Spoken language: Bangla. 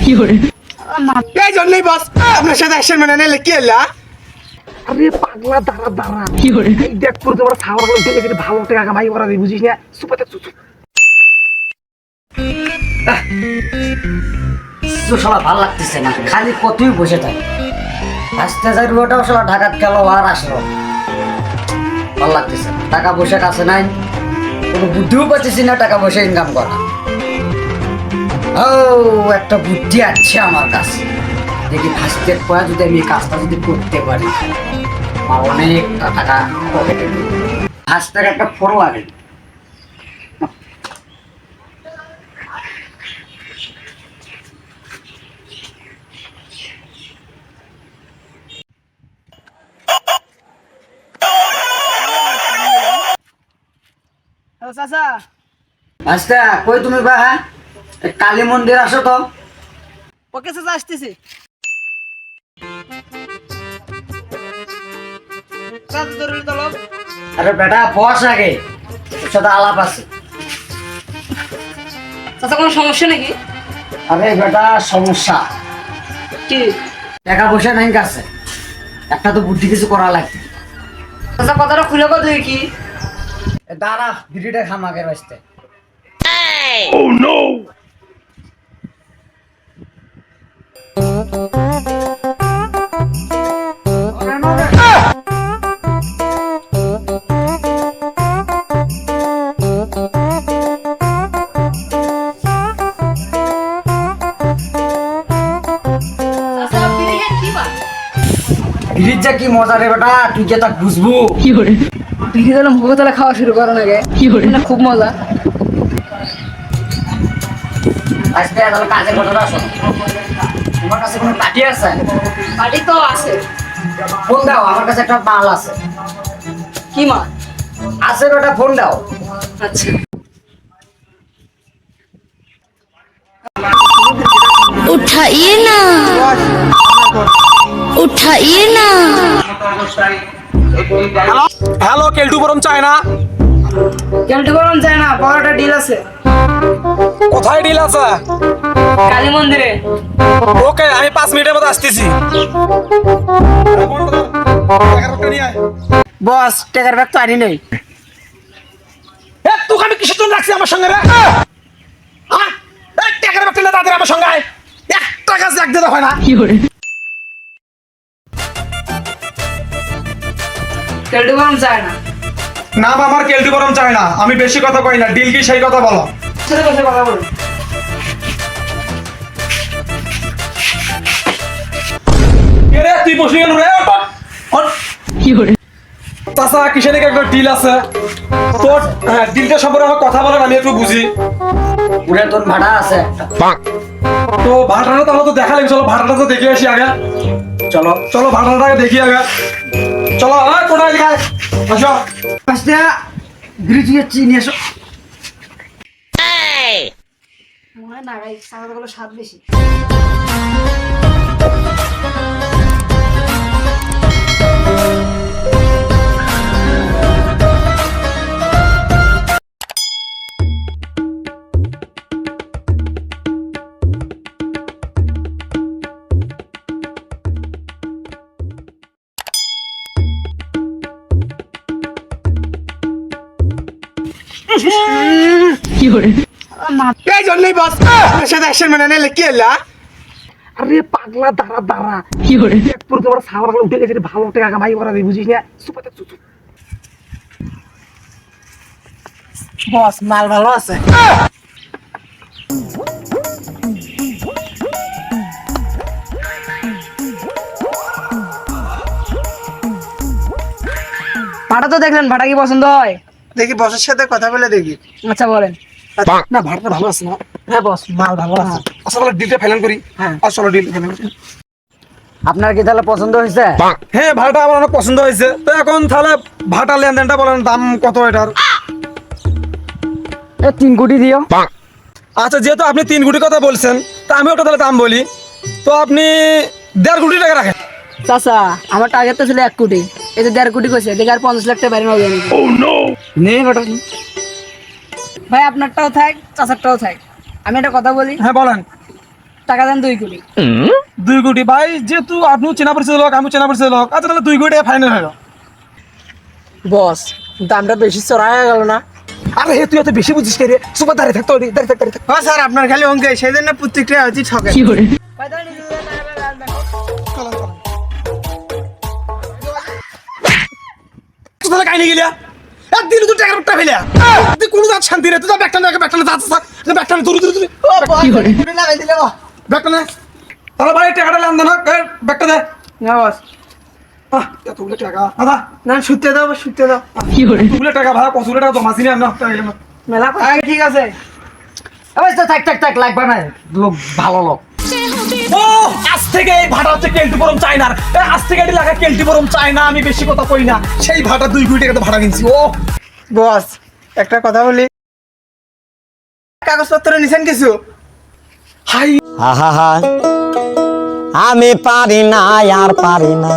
কি করে এই জন্যই বস আপনার সাথে অ্যাকশন মানে নিলে কি হলো? আরে পাগলা দাঁড়া দাঁড়া, কি করে এই দেখ তোর তোমার ছাওয়ার গুলো দেখে যদি ভালো টাকা কামাই করা যায় বুঝিস না? সুপাতে সুসু তো শালা ভালো লাগতেছে না, খালি কতই বসে থাকে। আসতে যাই ওটাও শালা ঢাকাত গেল আর আসলো, ভালো লাগতেছে না। টাকা পয়সা কাছে নাই, কোনো বুদ্ধিও পাচ্ছি না টাকা পয়সা ইনকাম করা। ও একটা বুদ্ধি আছে আমার কাছে, দেখি ফার্স্টের পরে যদি আমি এই কাজটা যদি করতে পারি আমার অনেকটা টাকা পকেটে ফার্স্টের একটা ফোরও আগে। চাচা আচ্ছা কই তুমি বা? হ্যাঁ কালী মন্দির আসো তো। ওকে চাচা আসতেছি। চাচা জরুরি তলব। আরে বেটা বস আগে, তোর সাথে আলাপ আছে। চাচা কোনো সমস্যা নাকি? আরে বেটা সমস্যা কি? টাকা পয়সা নাই কাছে, একটা তো বুদ্ধি কিছু করা লাগবে। চাচা কথাটা খুলে কত কি? দাঁড়া বিড়িটা খামাকের বাঁচতে। বিড়ির যা কি মজা রে বেটা, তুই যে তা বুঝবো। কি করে বিড়ি দিলাম ভোগ তাহলে খাওয়া শুরু করো নাকি? কি করে মানে খুব মজা। আজকে তাহলে কাজের কথাটা শোনো। তোমার কাছে কোনো পার্টি আছে? বাড়ি তো আছে। ফোন দাও, আমার কাছে একটা মাল আছে। কি মা? আছে বেটা, ফোন দাও। আচ্ছা उठाइए ना उठाइए ना হ্যালো কেলটু বরম চায় না? কেমন গরম যায় না, বড় একটা ডিল আছে কোথায় ডিল আছে? কালী মন্দিরে। ওকে আমি 5 মিনিটের মধ্যে আসতেছি। বস টাকার ব্যাগ তো আনি নেই। তোকে আমি কিসের জন্য রাখছি আমার সঙ্গে রে? হ্যাঁ টাকার ব্যাপারটা না, তাদের আমার সঙ্গে আয়। 1 টাকা জ্যাক দিতে হয় না। কি করে কেমন গরম যায় না। নাম আমার কেলটু বরম চায় না, আমি বেশি কথা কই না। ডিল কি সেই কথা বলো। সাথে বসে কথা বলুন। রে তুই বসে গেল রে। কি করে চাচা কিসের একটা ডিল আছে তোর? হ্যাঁ ডিলটা সম্পর্কে আমার কথা বলেন, আমি একটু বুঝি। পুরে তোর ভাড়া আছে একটা। তো ভাড়াটা তাহলে তো দেখা লাগবে, চলো ভাড়াটা তো দেখে আসি আগে। চলো চলো ভাড়াটাকে দেখি আগে। চলো কোথায় লিখায় আসো। আজকে বিড়ি চিনি নিয়ে এসো। মনে হয় না গাই সাদা গুলো স্বাদ বেশি। কি করে এই জন্যই বস আপনার সাথে অ্যাকশন মানে নিলে কি হলো? আরে পাগলা দাঁড়া দাঁড়া, কি করে দেখ তোর তোমার ছাওয়ার গুলো দেখে যদি ভালো টাকা কামাই করা যায় বুঝিস না? সুপাতে সুসু বস মাল ভালো আছে। ভাড়া তো দেখলেন, ভাড়া কি পছন্দ হয়? দেখি বসের সাথে কথা বলে দেখি। আচ্ছা বলেন। না ভাড়াটা ভালো আছে না? হ্যাঁ বস মাল ভালো আছে। আচ্ছা বলে ডিলটা ফাইনাল করি। হ্যাঁ। আর চলো ডিল ফাইনাল করি। আপনার কি তাহলে পছন্দ হয়েছে? হ্যাঁ ভাড়াটা আমার অনেক পছন্দ হয়েছে। তো এখন তাহলে ভাড়া লেনদেনটা বলেন, দাম কত এটার? 3 কোটি দিও। আচ্ছা যেহেতু আপনি 3 কোটি কথা বলছেন, তা আমি ওটা তাহলে দাম বলি। তো আপনি 1.5 কোটি টাকা রাখেন। চাচা আমার টার্গেট তো ছিল 1 কোটি, এতে 1.5 কোটি কইছে, দেখি আর 50 লাখ টাকা বাইরে হবে নেই ওটা ভাই। আপনারটাও থাক, চাচারটাও থাক, আমি একটা কথা বলি, হ্যাঁ বলেন। টাকা দেন 2 কোটি। 2 কোটি ভাই, যেহেতু আপনি চেনা পরিচিত লোক, আমি চেনা পরিচিত লোক, আচ্ছা তাহলে 2 কোটি ফাইনাল হলো। বস, দামটা বেশি চড়া হয়ে গেল না? আরে হে, তুই এত বেশি বুঝিস কে রে? সুপার দাঁড়িয়ে থাকতো, দাঁড়িয়ে থাক। হ্যাঁ স্যার, আপনার খালি অঙ্কে, সেই জন্য প্রত্যেকটা হচ্ছে ঠকে। কি করে তুই তাহলে কাহিনী গেলিয়া একদিন তুই টাকার ব্যাগটা ফেলিয়া তুই কোনো যাত শান্তি রে, তুই ব্যাগটা না, ব্যাগটা না, ব্যাগটা না, দূরে দূরে কি করে ব্যাগটা না। তাহলে ভাই টাকাটা লেনদেন হোক, ব্যাগটা দে। না বস, এতগুলো টাকা দাদা, না শুতে দাও, শুতে দাও। কি করে এতগুলো টাকা ভাড়া, কতগুলো টাকা জমা ছিল না? মেলা ঠিক আছে। অবশ্য থাক লাগবে না, লোক ভালো লোক। ও আজ থেকে এই ভাড়া হচ্ছে কেলটিপুরম চায়নার, আজ থেকে এটি লাগা কেলটিপুরম চায়না, আমি বেশি কথা কই না। সেই ভাড়া 2 কোটি টাকা ভাড়া কিনছি। ও বস, একটা কথা বলি, কাগজপত্র নিছেন কিছু? হাই আমি পারি না আর পারি না।